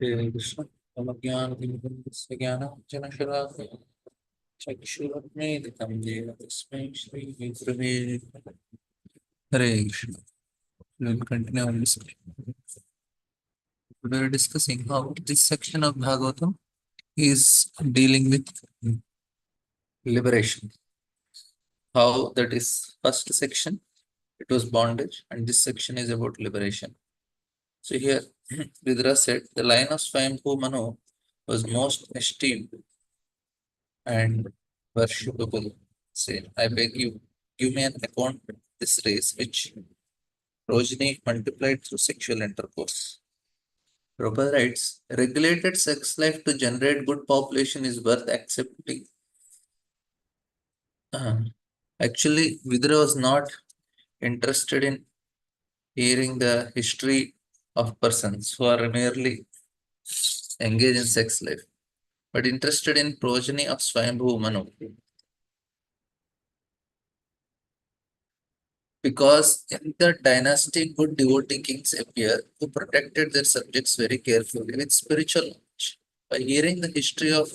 Hare Krishna. Namagyanadimudasya jnanajnashalakai chakshurapneditam yena tasmai Shri Gurave Namaha. Hare Krishna. We will continue on this. We are discussing how this section of Bhagavatam is dealing with liberation. How that is first section, it was bondage, and this section is about liberation. So here, Vidra said, the line of Swayambhu Manu was most esteemed and worshipable. Say, I beg you, give me an account of this race which progeny multiplied through sexual intercourse. Prabhupada writes, regulated sex life to generate good population is worth accepting. Actually, Vidra was not interested in hearing the history of persons who are merely engaged in sex life, but interested in progeny of Swayambhu Manu. Because in the dynasty, good devotee kings appear who protected their subjects very carefully with spiritual knowledge. By hearing the history of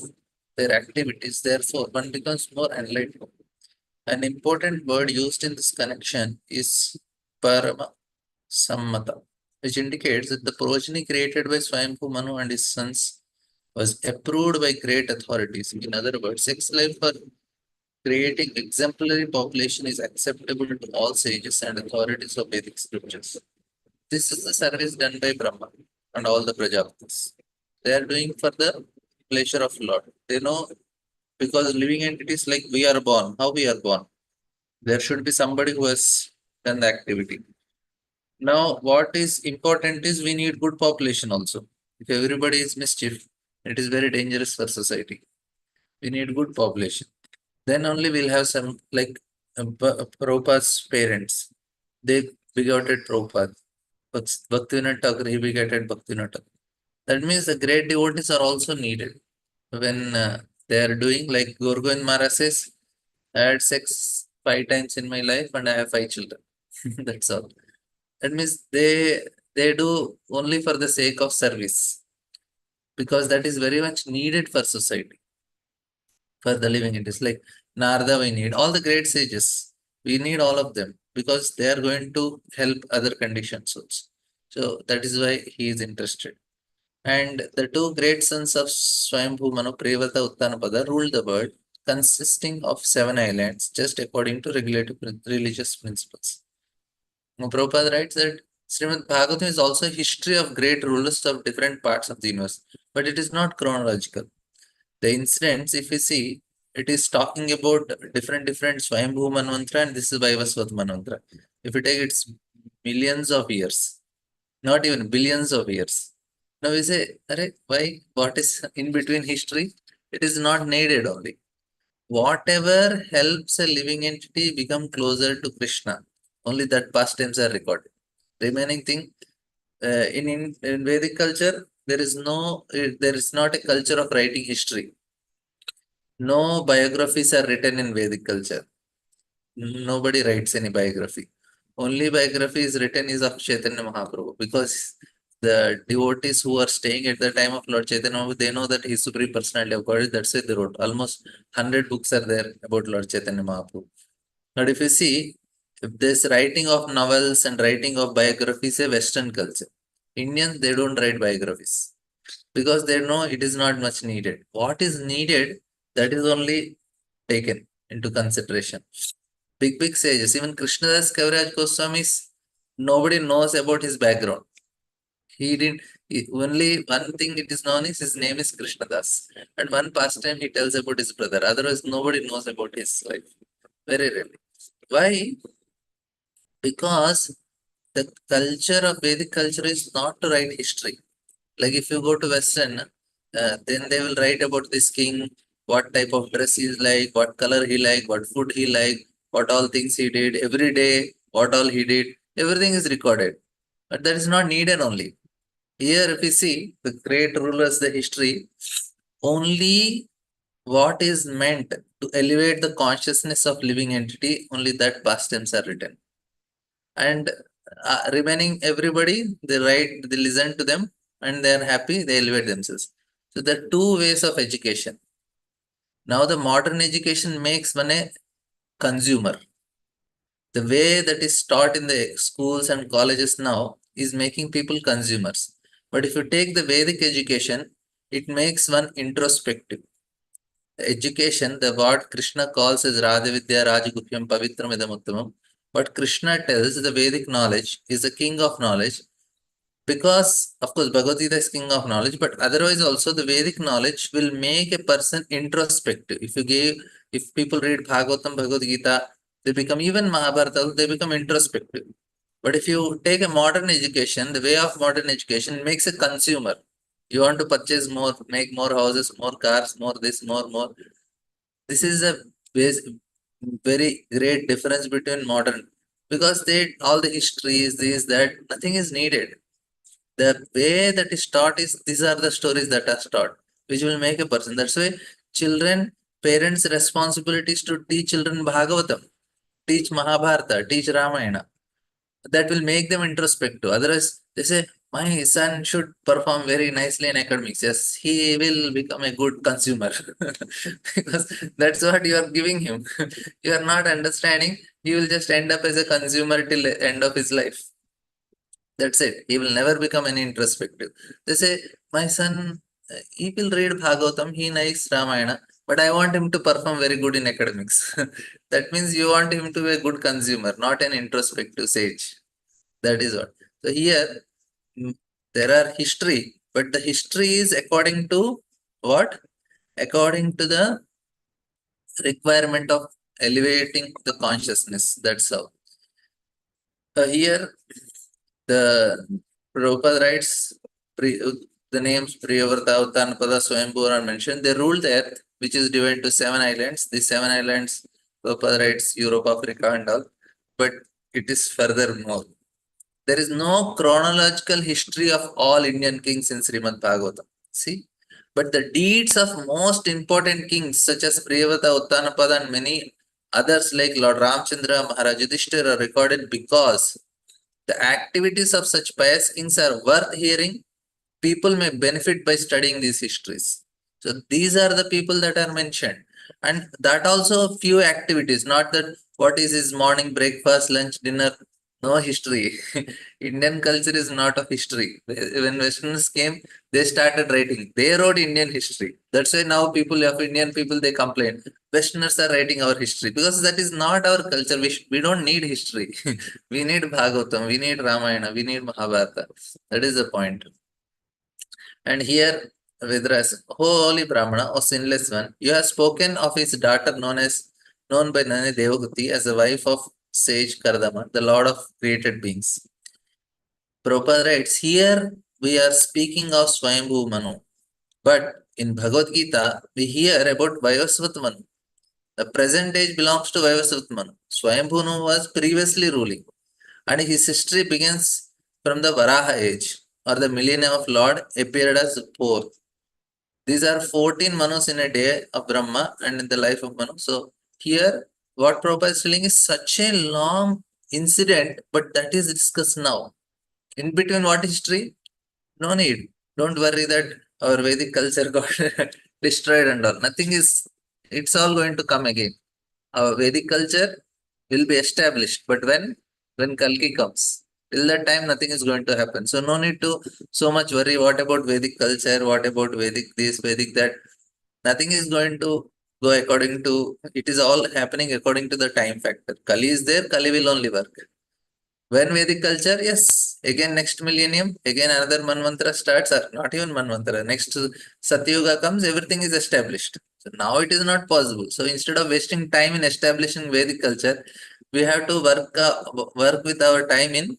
their activities, therefore, one becomes more enlightened. An important word used in this connection is Parama Sammata, which indicates that the progeny created by Swayambhu Manu and his sons was approved by great authorities. In other words, sex life for creating exemplary population is acceptable to all sages and authorities of Vedic scriptures. This is the service done by Brahma and all the Prajapatis. They are doing for the pleasure of Lord. They know because living entities like we are born, how we are born. There should be somebody who has done the activity. Now, what is important is we need good population also. If everybody is mischief, it is very dangerous for society. We need good population. Then only we'll have some like Prabhupada's parents. They begotten Prabhupada. Bhaktivinoda Thakur, he begetted Bhaktivinoda Thakur. That means the great devotees are also needed. When they are doing like Gorgovind Maharaj says, I had sex 5 times in my life and I have 5 children. That's all. That means they do only for the sake of service because that is very much needed for society, for the living. It is like Narada, we need all the great sages. We need all of them because they are going to help other conditions also. So that is why he is interested. And the two great sons of Swayambhu Manu, Prevata Uttanapada, ruled the world, consisting of 7 islands, just according to regulative religious principles. Now, Prabhupada writes that Srimad Bhagavatam is also a history of great rulers of different parts of the universe, but it is not chronological. The incidents, if you see, it is talking about different Swayambhu Manvantra and this is Vaivasvat Manvantra. If you take it's millions of years, not even billions of years. Now we say, why? What is in between history? It is not needed only. Whatever helps a living entity become closer to Krishna, only that past tense are recorded. Remaining thing, in Vedic culture, there is not a culture of writing history. No biographies are written in Vedic culture. Nobody writes any biography. Only biography is written is of Chaitanya Mahaprabhu because the devotees who are staying at the time of Lord Chaitanya Mahaprabhu, they know that he is supreme personality of God. That's why they wrote. Almost 100 books are there about Lord Chaitanya Mahaprabhu. But if you see, if this writing of novels and writing of biographies is a Western culture. Indians, they don't write biographies because they know it is not much needed. What is needed, that is only taken into consideration. Big sages, even Krishnadas Kaviraj Goswami's, nobody knows about his background. He didn't, only one thing it is known is his name is Krishnadas. And one pastime he tells about his brother. Otherwise, nobody knows about his life. Very rarely. Why? Because the culture of Vedic culture is not to write history. Like if you go to Western, then they will write about this king, what type of dress he like, what color he like, what food he like, what all things he did every day, what all he did. Everything is recorded. But that is not needed only. Here, if you see the great rulers, the history, only what is meant to elevate the consciousness of living entity, only that past tense are written. And remaining everybody, they write, they listen to them and they are happy, they elevate themselves. So there are two ways of education. Now the modern education makes one a consumer. The way that is taught in the schools and colleges now is making people consumers. But if you take the Vedic education, it makes one introspective. The education, the word Krishna calls as Radhavidya Rajaguhyam Pavitram Idamuttamam. But Krishna tells the Vedic knowledge is the king of knowledge, because of course Bhagavad Gita is king of knowledge, but otherwise also the Vedic knowledge will make a person introspective. If people read Bhagavatam, Bhagavad Gita, they become, even Mahabharata, they become introspective. But if you take a modern education, the way of modern education makes a consumer. You want to purchase more, make more houses, more cars, more this, more. This is a very great difference between modern, because they all the histories, this, that, nothing is needed. The way that is taught is, these are the stories that are taught, which will make a person. That's why children, parents' responsibilities to teach children Bhagavatam, teach Mahabharata, teach Ramayana. That will make them introspective. Otherwise, they say, my son should perform very nicely in academics. Yes, he will become a good consumer. Because that's what you are giving him. You are not understanding. He will just end up as a consumer till the end of his life. That's it. He will never become any introspective. They say, my son, he will read Bhagavatam, he knows Ramayana, but I want him to perform very good in academics. That means you want him to be a good consumer, not an introspective sage. That is what. So here, mm, there are history, but the history is according to what? According to the requirement of elevating the consciousness. That's how. Here, the Prabhupada writes, pre, the names Priyavrta, Uttanapada, Swayambhu are mentioned. They ruled the earth, which is divided into 7 islands. These 7 islands, Prabhupada writes Europe, Africa, and all. But it is furthermore. There is no chronological history of all Indian kings in Srimad Bhagavatam. See? But the deeds of most important kings, such as Priyavrta, Uttanapada, and many others like Lord Ramchandra, Maharaj Yudhishthira, are recorded because the activities of such pious kings are worth hearing. People may benefit by studying these histories. So these are the people that are mentioned. And that also few activities, not that what is his morning breakfast, lunch, dinner, no history. Indian culture is not of history. When Westerners came, they started writing. They wrote Indian history. That's why now people of Indian people, they complain. Westerners are writing our history, because that is not our culture. We don't need history. We need Bhagavatam, we need Ramayana, we need Mahabharata. That is the point. And here Vidras, "O holy Brahmana, O sinless one, you have spoken of his daughter known by Nani Devahuti as the wife of sage Kardama, the lord of created beings." Prabhupada writes, here we are speaking of Swayambhu Manu. But in Bhagavad Gita, we hear about Vayasvat Manu. The present age belongs to Vayasvat Manu. Swayambhu Manu was previously ruling, and his history begins from the Varaha age, or the millennium of Lord appeared as fourth. These are 14 Manus in a day of Brahma and in the life of Manu. So here, what Prabhupada is telling is such a long incident, but that is discussed now. In between, what history? No need. Don't worry that our Vedic culture got destroyed and all. Nothing is, it's all going to come again. Our Vedic culture will be established. But when Kalki comes, till that time nothing is going to happen. So no need to so much worry. What about Vedic culture? What about Vedic this, Vedic that? Nothing is going to go according to. It is all happening according to the time factor. Kali is there. Kali will only work. When Vedic culture, yes, again next millennium, again another Manvantara starts, or not even Manvantara, next Satyuga comes, everything is established. So now it is not possible. So instead of wasting time in establishing Vedic culture, we have to work with our time in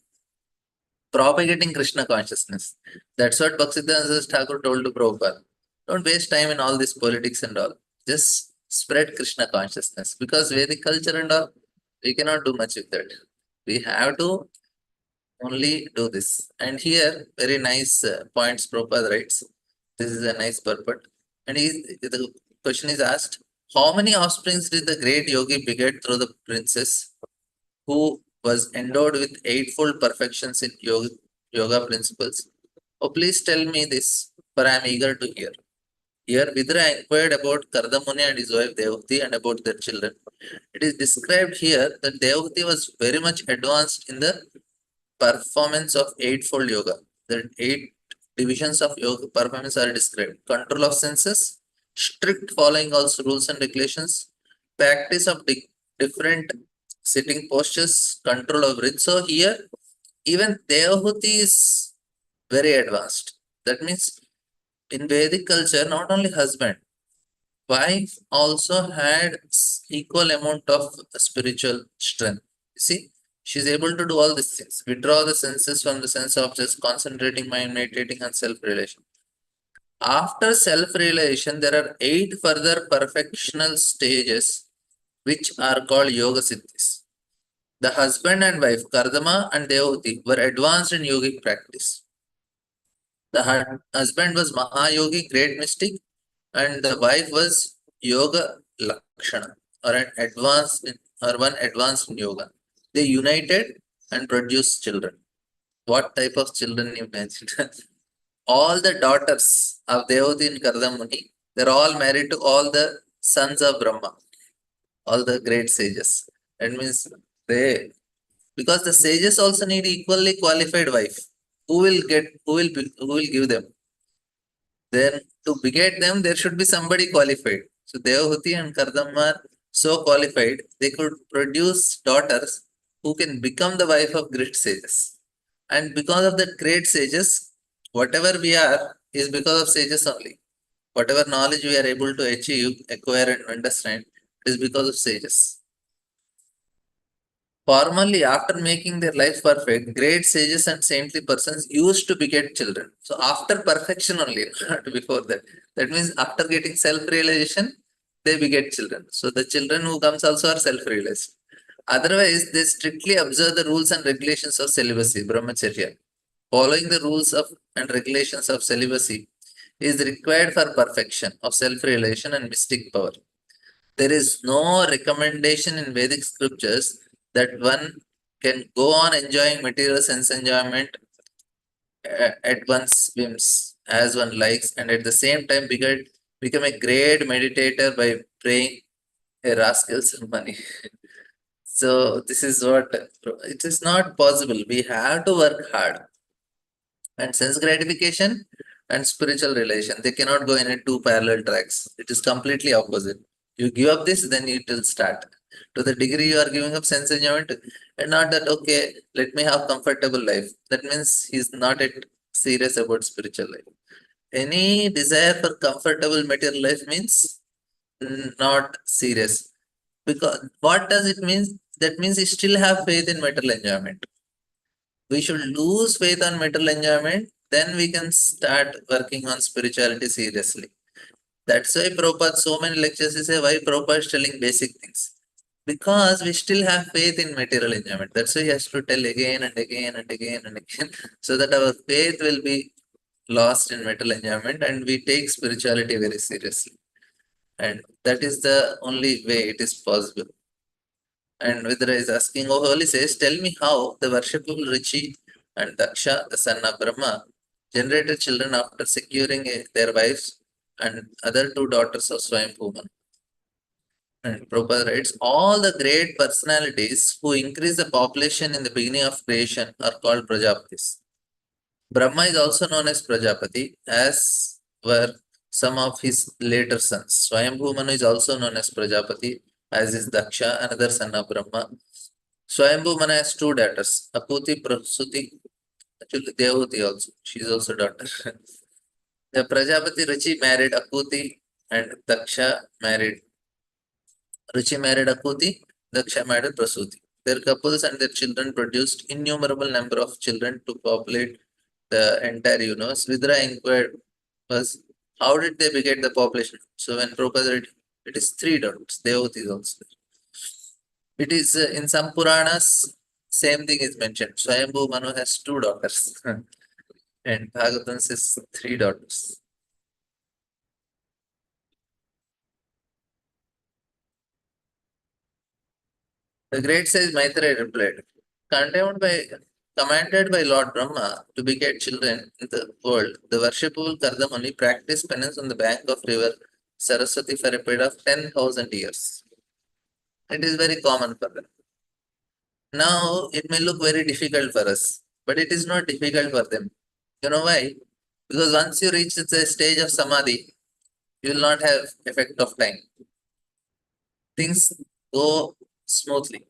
propagating Krishna consciousness. That's what Bhaktisiddhanta Thakur told to Prabhupada. Don't waste time in all this politics and all. Just spread Krishna consciousness. Because Vedic culture and all, we cannot do much with that. We have to only do this. And here, very nice points Prabhupada writes. This is a nice purport. And the question is asked, how many offsprings did the great yogi beget through the princess who was endowed with eightfold perfections in yoga principles? Oh, please tell me this, for I am eager to hear. Here, Vidra inquired about Kardamuni and his wife Devahuti and about their children. It is described here that Devahuti was very much advanced in the performance of eightfold yoga. The eight divisions of yoga performance are described: control of senses, strict following of rules and regulations, practice of different sitting postures, control of breath. So here, even Devahuti is very advanced. That means in Vedic culture, not only husband, wife also had equal amount of spiritual strength. You see, she's able to do all these things. Withdraw the senses from the sense of just concentrating mind, meditating, and self-realization. After self-realization, there are 8 further perfectional stages which are called yoga siddhis. The husband and wife, Kardama and Devahuti, were advanced in yogic practice. The husband was Mahayogi, great mystic, and the wife was Yoga Lakshana, or an advanced or one advanced in yoga. They united and produced children. What type of children you mentioned? All the daughters of Devahuti and Kardamuni, they're all married to all the sons of Brahma, all the great sages. That means they, because the sages also need equally qualified wife. Who will give them? Then to beget them, there should be somebody qualified. So Devahuti and Kardamma are so qualified, they could produce daughters who can become the wife of great sages. And because of that great sages, whatever we are is because of sages only. Whatever knowledge we are able to achieve, acquire, and understand is because of sages. Formerly, after making their life perfect, great sages and saintly persons used to beget children. So after perfection only, not before that. That means after getting self-realization, they beget children. So the children who comes also are self-realized. Otherwise, they strictly observe the rules and regulations of celibacy, brahmacharya. Following the rules of and regulations of celibacy is required for perfection of self-realization and mystic power. There is no recommendation in Vedic scriptures that one can go on enjoying material sense enjoyment at one's whims as one likes, and at the same time become a great meditator by praying a rascal's money. So this is what it is not possible. We have to work hard, and sense gratification and spiritual relation, they cannot go in a two parallel tracks. It is completely opposite. You give up this, then it will start. To the degree you are giving up sense enjoyment, and not that okay, let me have comfortable life. That means he's not yet serious about spiritual life. Any desire for comfortable material life means not serious. Because what does it mean? That means you still have faith in material enjoyment. We should lose faith on material enjoyment, then we can start working on spirituality seriously. That's why Prabhupada, so many lectures, he say, why Prabhupada is telling basic things. Because we still have faith in material enjoyment. That's why he has to tell again and again and again and again, so that our faith will be lost in material enjoyment and we take spirituality very seriously. And that is the only way it is possible. And Vidra is asking, oh holy says, tell me how the worshipful Rishi and Daksha, the son of Brahma, generated children after securing their wives and other 2 daughters of Swayambhuman. And Prabhupada writes, all the great personalities who increase the population in the beginning of creation are called Prajapatis. Brahma is also known as Prajapati, as were some of his later sons. Swayambhu is also known as Prajapati, as is Daksha, another son of Brahma. Swayambhu Mana has 2 daughters, Akuti, Prasuti, actually Devahuti also. She is also daughter. The Prajapati Ruchi married Akuti and Daksha married. Ruchi married Akuti, Daksha married Prasuti. Their couples and their children produced innumerable number of children to populate the entire universe. Vidra inquired was, how did they beget the population? So when Prabhupada read, it is 3 daughters. Devahuti is also there. It is in some Puranas, same thing is mentioned. Swayambhu Manu has 2 daughters, and Bhagavatam says 3 daughters. The great sage Maitreya replied, condemned by Commanded by Lord Brahma to beget children in the world, the worshipful Kardamuni practiced penance on the bank of river Saraswati for a period of 10,000 years. It is very common for them. Now, it may look very difficult for us, but it is not difficult for them. You know why? Because once you reach the stage of samadhi, you will not have effect of time. Things go smoothly.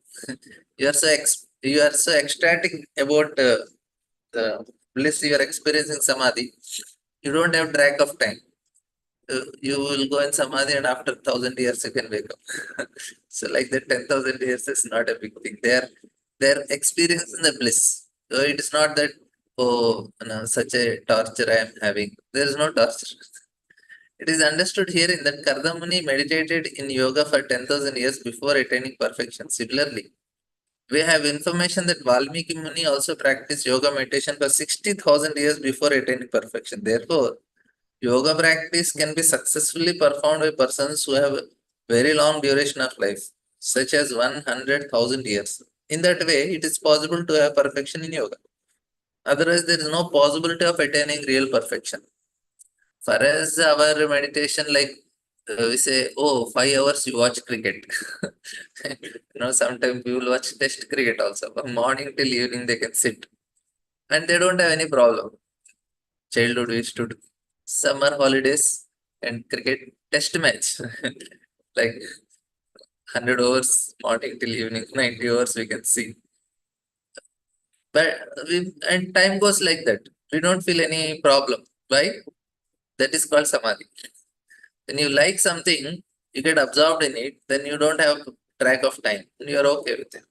You are so ecstatic about the bliss you are experiencing samadhi. You don't have track of time. You will go in samadhi and after 1,000 years you can wake up. So like that 10,000 years is not a big thing. They're experiencing the bliss. So it is not that oh no, such a torture I am having. There is no torture. It is understood herein that Kardamuni meditated in yoga for 10,000 years before attaining perfection. Similarly, we have information that Valmiki Muni also practiced yoga meditation for 60,000 years before attaining perfection. Therefore, yoga practice can be successfully performed by persons who have a very long duration of life, such as 100,000 years. In that way, it is possible to have perfection in yoga. Otherwise, there is no possibility of attaining real perfection. For us, our meditation, like we say, oh, 5 hours you watch cricket. Sometimes people watch test cricket also. From morning till evening, they can sit and they don't have any problem. Childhood, we used to do summer holidays and cricket test match. Like 100 hours, morning till evening, 90 hours, we can see. But and time goes like that. We don't feel any problem. Why? That is called samadhi. When you like something, you get absorbed in it, then you don't have track of time. And you are okay with it.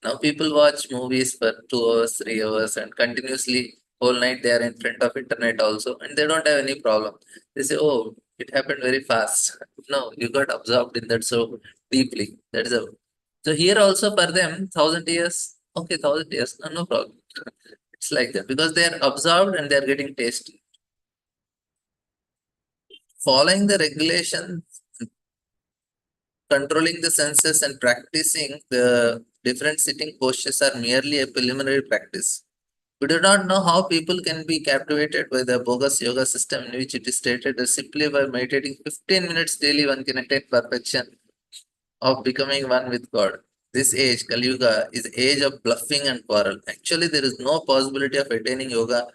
Now people watch movies for 2 hours, 3 hours, and continuously whole night they are in front of internet also, and they don't have any problem. They say, "Oh, it happened very fast." No, you got absorbed in that so deeply. That is a so here also for them 1,000 years. Okay, 1,000 years, no problem. It's like that because they are absorbed and they are getting tasty. Following the regulation, controlling the senses and practicing the different sitting postures are merely a preliminary practice. We do not know how people can be captivated by the bogus yoga system in which it is stated that simply by meditating 15 minutes daily one can attain perfection of becoming one with God. This age, Kali Yuga, is age of bluffing and quarrel. Actually, there is no possibility of attaining yoga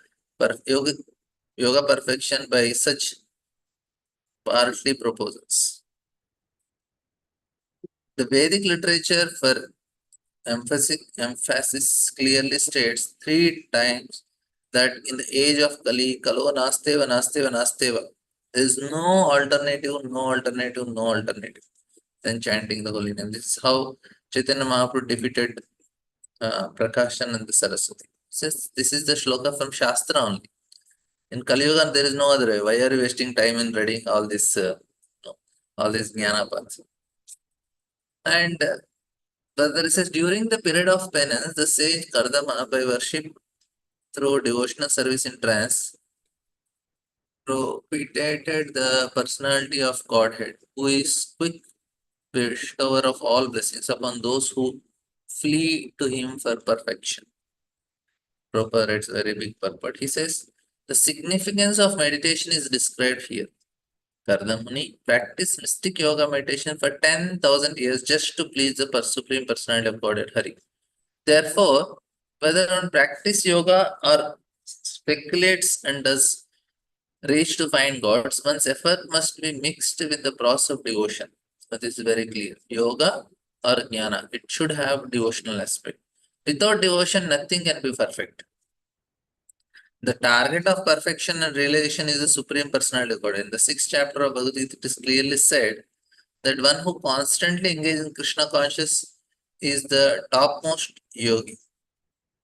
perfection by such partly proposals. The Vedic literature for emphasis clearly states 3 times that in the age of Kali, Kalo Nasteva, Nasteva, Nasteva, there is no alternative, no alternative, no alternative than chanting the holy name. This is how Chaitanya Mahaprabhu defeated Prakashan and the Saraswati. This is the shloka from Shastra only. In Kali Yuga, there is no other way. Why are you wasting time in reading all this, all this jnana paths? And but there says during the period of penance, the sage Kardama, by worship through devotional service in trance, propitiated the personality of Godhead, who is quick bestower of all blessings upon those who flee to him for perfection. Prabhupada writes very big purport. He says, the significance of meditation is described here. Kardamuni practiced mystic yoga meditation for 10,000 years just to please the Supreme Personality of Godhead, Hari. Therefore, whether one practice yoga or speculates and does reach to find gods, one's effort must be mixed with the process of devotion. So this is very clear. Yoga or jnana, it should have devotional aspect. Without devotion, nothing can be perfect. The target of perfection and realization is the Supreme Personality of God. In the 6th chapter of Bhagavad Gita, it is clearly said that one who constantly engages in Krishna consciousness is the topmost yogi.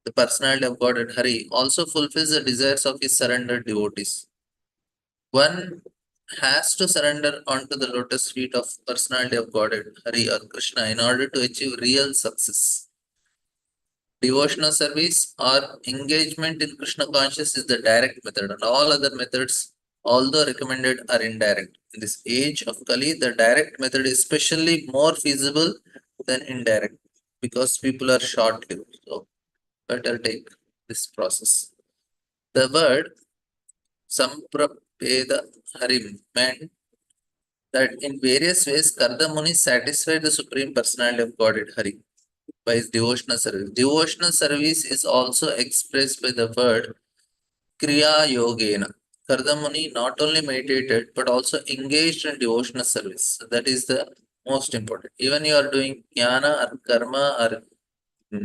The personality of God at Hari also fulfills the desires of his surrendered devotees. One has to surrender onto the lotus feet of personality of Godhead, Hari or Krishna, in order to achieve real success. Devotional service or engagement in Krishna consciousness is the direct method, and all other methods, although recommended, are indirect. In this age of Kali, the direct method is especially more feasible than indirect because people are short lived. So, better take this process. The word Samprapeda Harim meant that in various ways Karda Muni satisfied the Supreme Personality of Godhead Hari by his devotional service. Devotional service is also expressed by the word Kriya Yogena. Karda Muni not only meditated but also engaged in devotional service. So that is the most important. Even you are doing jnana or karma or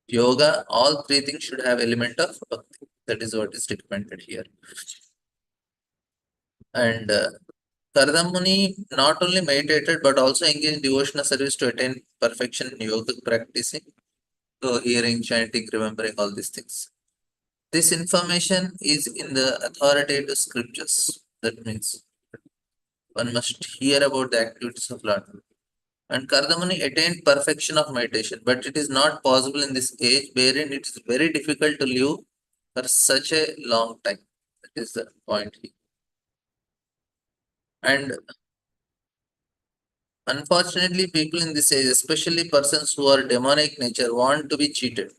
yoga, all three things should have element of bhakti. That is what is recommended here. And Karda Muni not only meditated but also engaged devotional service to attain perfection in yoga practicing. So hearing, chanting, remembering all these things. This information is in the authoritative scriptures. That means one must hear about the activities of Lord. And Kardamani attained perfection of meditation, but it is not possible in this age wherein it is very difficult to live for such a long time. That is the point here. And unfortunately, people in this age, especially persons who are demonic nature, want to be cheated.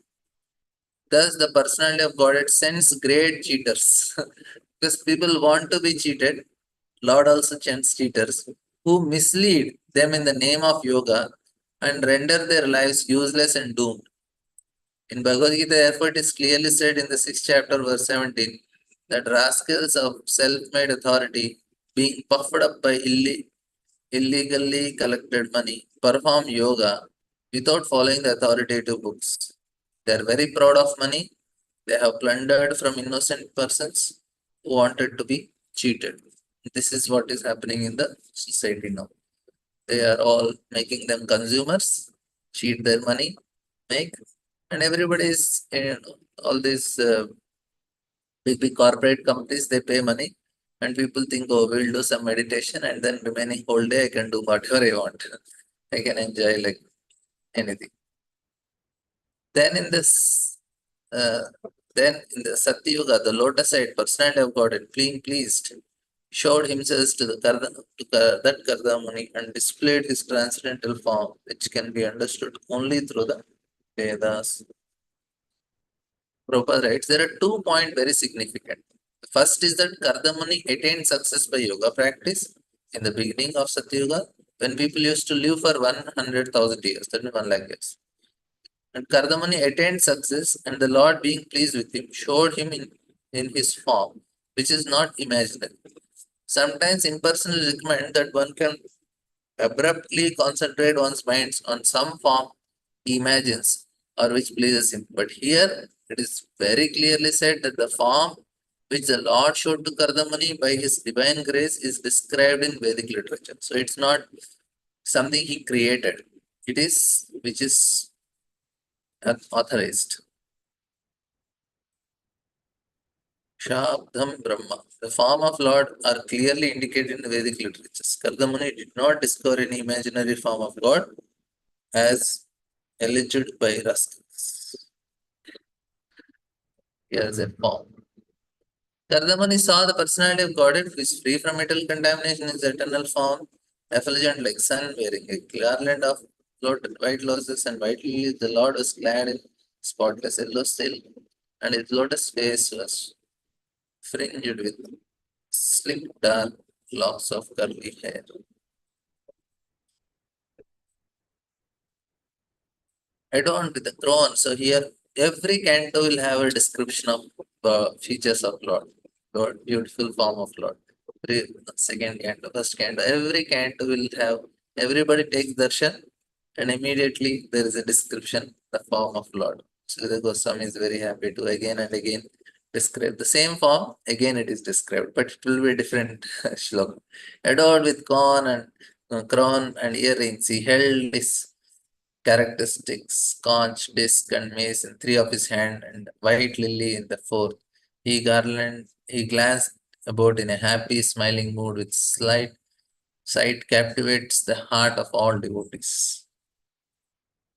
Thus, the personality of Godhead sends great cheaters. Because people want to be cheated, Lord also sends cheaters who mislead them in the name of yoga and render their lives useless and doomed. In Bhagavad Gita, therefore, it is clearly said in the 6th chapter, verse 17, that rascals of self made authority, being puffed up by illegally collected money, perform yoga without following the authoritative books. They are very proud of money. They have plundered from innocent persons who wanted to be cheated. This is what is happening in the society now. They are all making them consumers, cheat their money, make, and everybody is, all these big corporate companies, they pay money, and people think, oh, we'll do some meditation, and then remaining whole day I can do whatever I want. I can enjoy like anything. Then in this, uh, then in the Satya Yuga, the lotus-eyed personality of God, being pleased, showed himself to that Karda Muni and displayed his transcendental form, which can be understood only through the Vedas. Prabhupada writes, there are 2 points very significant. The first is that Karda Muni attained success by yoga practice in the beginning of Satya Yuga, when people used to live for 100,000 years, that means 1 lakh years. And Karda Muni attained success, and the Lord, being pleased with him, showed him in his form, which is not imaginary. Sometimes impersonal recommend that one can abruptly concentrate one's mind on some form he imagines or which pleases him. But here it is very clearly said that the form which the Lord showed to Kardamani by his divine grace is described in Vedic literature. So it's not something he created. It is which is authorized. Shabdham Brahma. The form of Lord are clearly indicated in the Vedic literatures. Kardamani did not discover any imaginary form of God as alleged by rascals. Here's a form. Kardamani saw the personality of Godhead who is free from metal contamination in his eternal form, effulgent like sun, wearing a garland of white lotuses and white lilies. The Lord was clad in spotless yellow silk, and his lotus face was fringed with slick dark locks of curly hair. Adorned with a crown. So here, every canto will have a description of features of Lord. Lord, beautiful form of Lord. Second canto, first canto, every canto will have, everybody takes darshan, and immediately there is a description, the form of Lord. So the Goswami is very happy to again and again describe the same form, again it is described, but it will be different shloka. Adorned with crown and earrings, he held his characteristics, conch, disc, and mace in three of his hand, and white lily in the fourth. He glanced about in a happy, smiling mood, with slight sight captivates the heart of all devotees.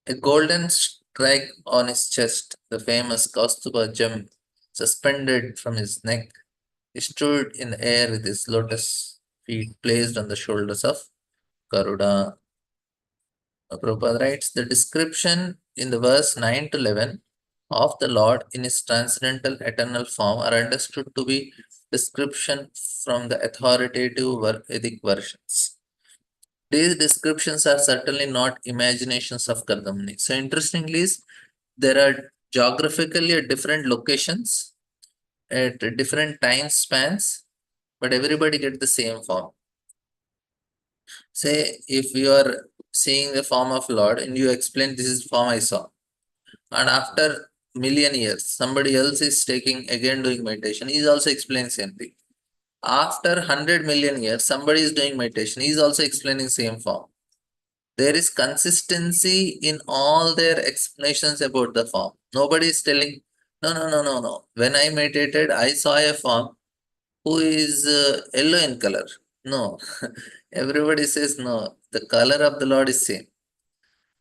A golden strike on his chest, the famous Kaustuba gem, suspended from his neck, he stood in the air with his lotus feet placed on the shoulders of Garuda. Prabhupada writes, the description in the verse 9 to 11 of the Lord in his transcendental eternal form are understood to be description from the authoritative Vedic versions. These descriptions are certainly not imaginations of Kardamani. So interestingly, there are geographically at different locations at different time spans, but everybody get the same form. Say if you are seeing the form of Lord and you explain this is form I saw, and after million years somebody else is taking again doing meditation, he is also explaining same thing. After 100 million years somebody is doing meditation, he is also explaining same form. There is consistency in all their explanations about the form. Nobody is telling, no, no, no, no, no. When I meditated, I saw a form who is yellow in color. No, everybody says no. The color of the Lord is same,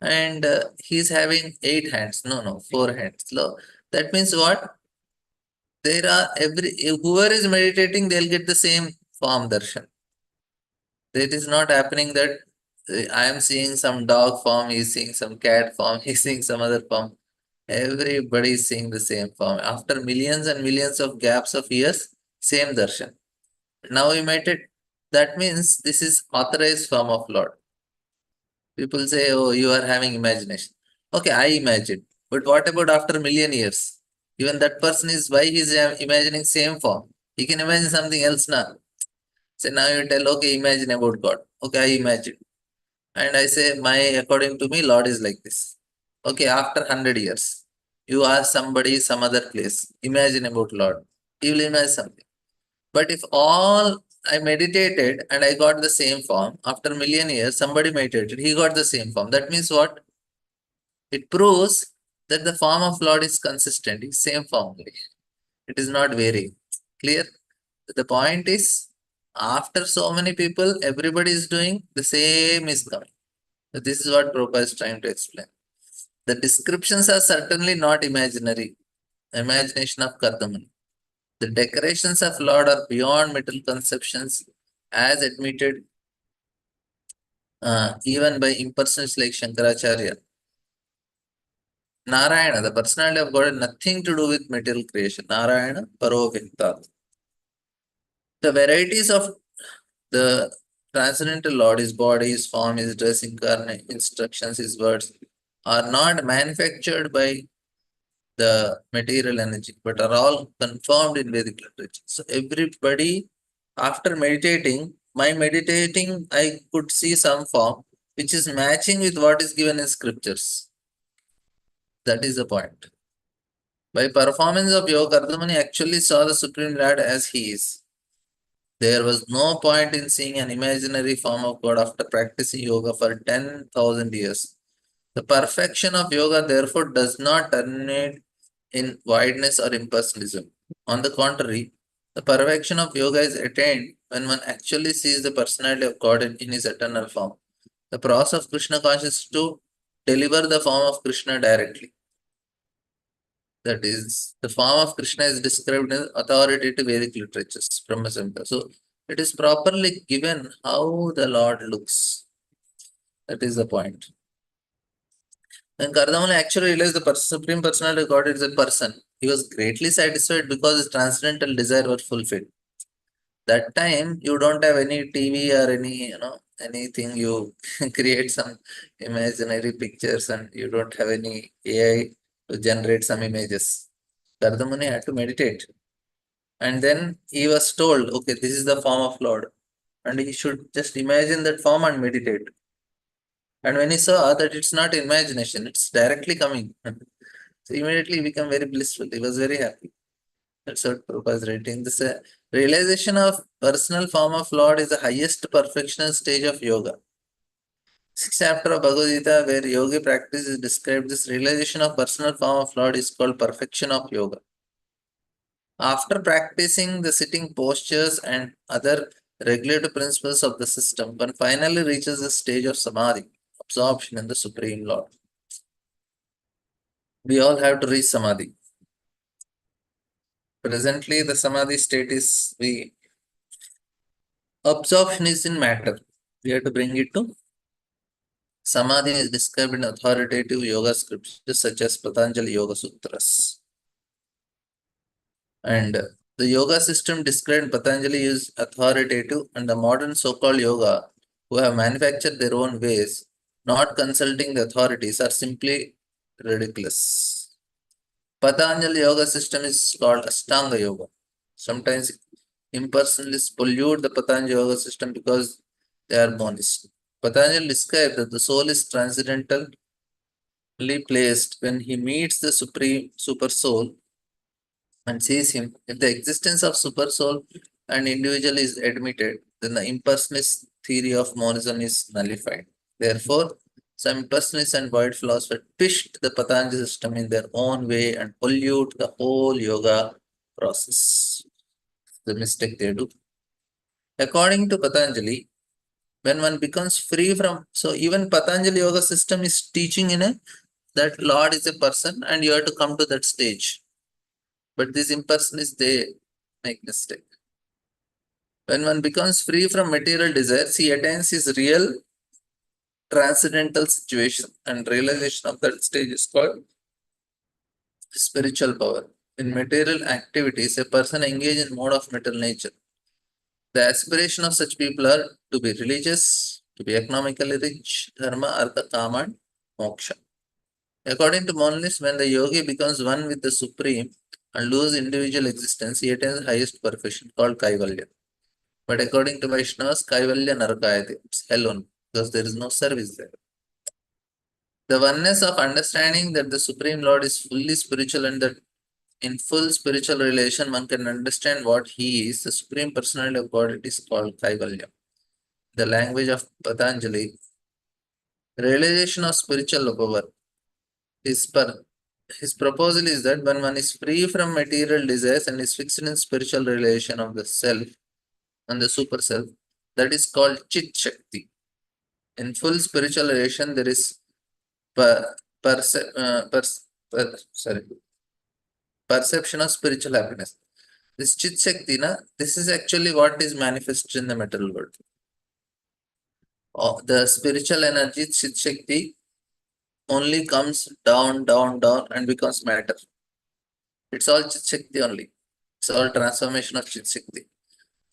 and he's having 8 hands. No, no, 4 hands. No, that means what? There are whoever is meditating, they'll get the same form darshan. It is not happening that I am seeing some dog form, he's seeing some cat form, he's seeing some other form. Everybody is seeing the same form. After millions and millions of gaps of years, same darshan. Now we met it. That means this is authorized form of Lord. People say, oh, you are having imagination. Okay, I imagine. But what about after million years? Even that person is why he is imagining same form. He can imagine something else now. So now you tell, okay, imagine about God. Okay, I imagine. And I say, my according to me, Lord is like this. Okay, after 100 years, you ask somebody some other place, imagine about Lord. He will imagine something. But if all I meditated and I got the same form, after million years, somebody meditated, he got the same form. That means what? It proves that the form of Lord is consistent, it's same form only. It is not varying. Clear? The point is, after so many people, everybody is doing the same is coming. So this is what Prabhupada is trying to explain. The descriptions are certainly not imaginary, imagination of Kardamani. The decorations of Lord are beyond mental conceptions, as admitted even by impersonalists like Shankaracharya. Narayana, the personality of God, had nothing to do with material creation. Narayana, Parovekta. The varieties of the transcendental Lord, his body, his form, his dress, incarnate instructions, his words, are not manufactured by the material energy, but are all confirmed in Vedic literature. So everybody, after meditating, I could see some form which is matching with what is given in scriptures. That is the point. By performance of yoga, Kardamani actually saw the Supreme Lord as he is. There was no point in seeing an imaginary form of God after practicing yoga for 10,000 years. The perfection of yoga, therefore, does not terminate in wideness or impersonalism. On the contrary, the perfection of yoga is attained when one actually sees the personality of God in his eternal form. The process of Krishna consciousness is to deliver the form of Krishna directly. That is, the form of Krishna is described in authoritative Vedic literatures, Brahma Samhita. So, it is properly given how the Lord looks. That is the point. When Kardamani actually realized the Supreme Personality of God is a person, he was greatly satisfied because his transcendental desire was fulfilled. That time you don't have any TV or any, anything. You create some imaginary pictures and you don't have any AI to generate some images. Kardamani had to meditate. And then he was told, okay, this is the form of Lord. And he should just imagine that form and meditate. And when he saw that it's not imagination, it's directly coming. So immediately he became very blissful. He was very happy. That's what Prabhupada is writing. This realization of personal form of Lord is the highest perfectional stage of yoga. Sixth chapter of Bhagavad Gita, where yogi practice is described, this realization of personal form of Lord is called perfection of yoga. After practicing the sitting postures and other regulative principles of the system, one finally reaches the stage of samadhi, absorption in the Supreme Lord. We all have to reach samadhi. Presently, the samadhi state is absorption is in matter. We have to bring it to Samadhi is described in authoritative yoga scriptures such as Patanjali Yoga Sutras. And the yoga system described in Patanjali is authoritative, and the modern so-called yoga who have manufactured their own ways, not consulting the authorities, are simply ridiculous. Patanjali yoga system is called Ashtanga Yoga. Sometimes impersonalists pollute the Patanjali yoga system because they are monist. Patanjali describes that the soul is transcendentally placed when he meets the supreme super soul and sees him. If the existence of super soul and individual is admitted, then the impersonalist theory of monism is nullified. Therefore, some impersonalists and void philosophers twist the Patanjali system in their own way and pollute the whole yoga process. The mistake they do. According to Patanjali, when one becomes free from, so even Patanjali yoga system is teaching in a that Lord is a person and you have to come to that stage. But these impersonalists, they make mistake. When one becomes free from material desires, he attains his real transcendental situation, and realization of that stage is called spiritual power. In material activities, a person engaged in mode of material nature. The aspiration of such people are to be religious, to be economically rich, dharma, artha, kama, and moksha. According to monalists, when the yogi becomes one with the supreme and loses individual existence, he attains highest perfection called kaivalya. But according to Vaishnavas, kaivalya narakayate, it's hell only, because there is no service there. The oneness of understanding that the Supreme Lord is fully spiritual and that in full spiritual relation one can understand what He is, the Supreme Personality of God, it is called Kaivalya. The language of Patanjali, realization of spiritual power. His proposal is that when one is free from material desires and is fixed in spiritual relation of the self and the super self, that is called Chit Shakti. In full spiritual relation, there is per, perce- pers- per- sorry, perception of spiritual happiness. This Chit Shakti, this is actually what is manifested in the material world. The spiritual energy, Chit Shakti, only comes down, down, down and becomes matter. It's all Chit Shakti only. It's all transformation of Chit Shakti.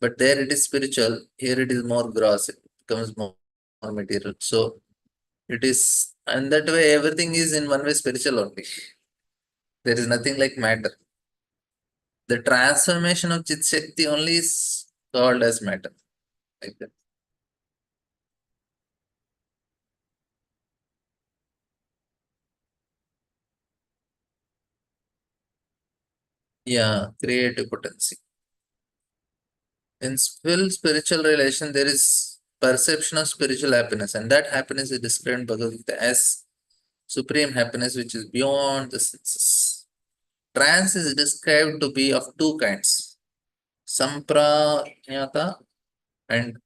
But there it is spiritual, here it is more gross, it becomes more material. So it is, and that way everything is in one way spiritual only. There is nothing like matter. The transformation of Chit Shakti only is called as matter. Like that. Yeah, creative potency. In full spiritual relation, there is perception of spiritual happiness, and that happiness is described in Bhagavad Gita as supreme happiness, which is beyond the senses. Trance is described to be of two kinds: samprajnata and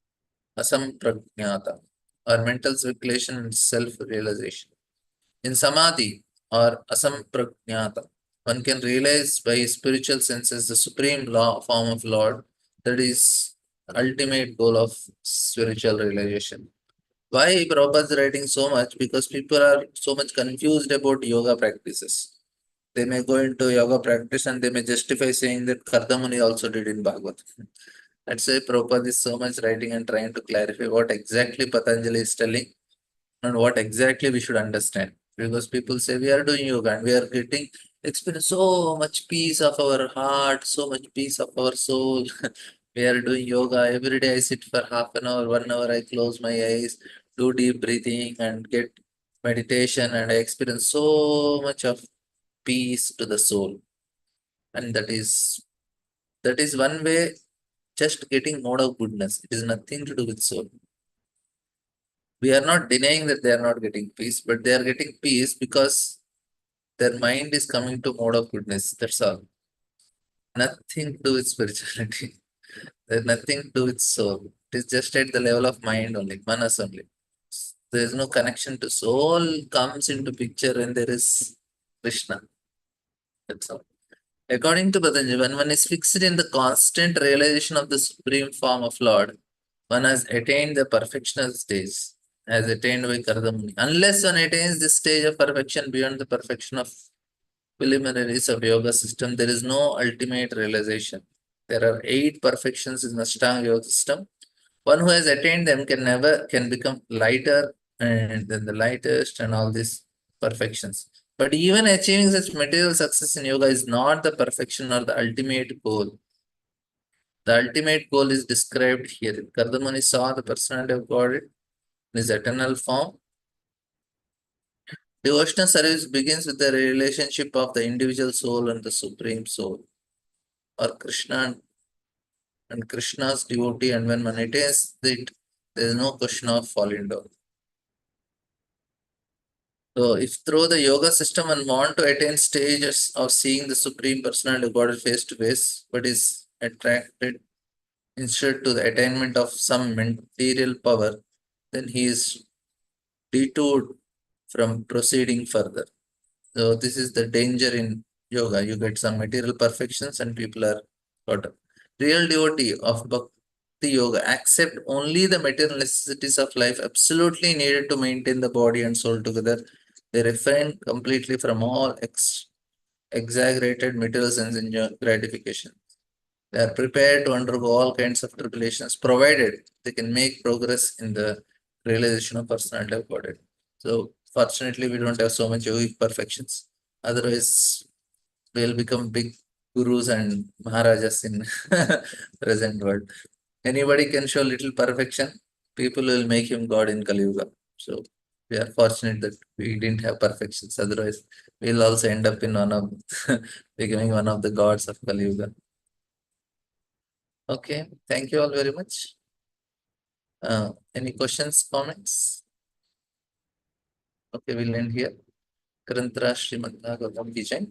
asamprajnata, or mental speculation and self-realization. In samadhi or asamprajnata, one can realize by spiritual senses the supreme law form of Lord, that is ultimate goal of spiritual realization. Why Prabhupada is writing so much? Because people are so much confused about yoga practices. They may go into yoga practice and they may justify saying that Kardamuni also did in Bhagavatam. That's why Prabhupada is so much writing and trying to clarify what exactly Patanjali is telling and what exactly we should understand. Because people say we are doing yoga and we are getting experience so much peace of our heart, so much peace of our soul. We are doing yoga every day. I sit for half an hour, 1 hour. I close my eyes, do deep breathing, and get meditation, and I experience so much of peace to the soul. And that is one way, just getting mode of goodness. It is nothing to do with soul. We are not denying that they are not getting peace, but they are getting peace because their mind is coming to mode of goodness. That's all. Nothing to do with spirituality. There's nothing to do with soul. It is just at the level of mind only, manas only. There is no connection to soul comes into picture when there is Krishna. That's all. According to Patanjali, when one is fixed in the constant realization of the supreme form of Lord, one has attained the perfectional stage. as attained by Kardamuni. Unless one attains this stage of perfection beyond the perfection of preliminaries of yoga system, there is no ultimate realization. There are 8 perfections in the Ashtanga yoga system. One who has attained them can become lighter and then the lightest and all these perfections. But even achieving such material success in yoga is not the perfection or the ultimate goal. The ultimate goal is described here. Kardamani saw the personality of God in his eternal form. Devotional service begins with the relationship of the individual soul and the supreme soul, or Krishna and Krishna's devotee, and when one attains it, there is no question of falling down. So, if through the yoga system one want to attain stages of seeing the supreme personality of God face to face, but is attracted instead to the attainment of some material power, then he is detoured from proceeding further. So this is the danger in yoga. You get some material perfections and people are caught up. Real devotee of bhakti yoga accept only the material necessities of life absolutely needed to maintain the body and soul together. They refrain completely from all exaggerated material sense gratification. They are prepared to undergo all kinds of tribulations, provided they can make progress in the realization of personality of Godhead. So, fortunately, we don't have so much yogic perfections. Otherwise, we'll become big gurus and maharajas in present world. Anybody can show little perfection, people will make him God in Kali Yuga. So, we are fortunate that we didn't have perfections. Otherwise, we'll also end up in one of becoming one of the gods of Kali Yuga. Okay, thank you all very much. Any questions, comments? Okay, we'll end here. Karantara Srimad Bhagavatam ki jai.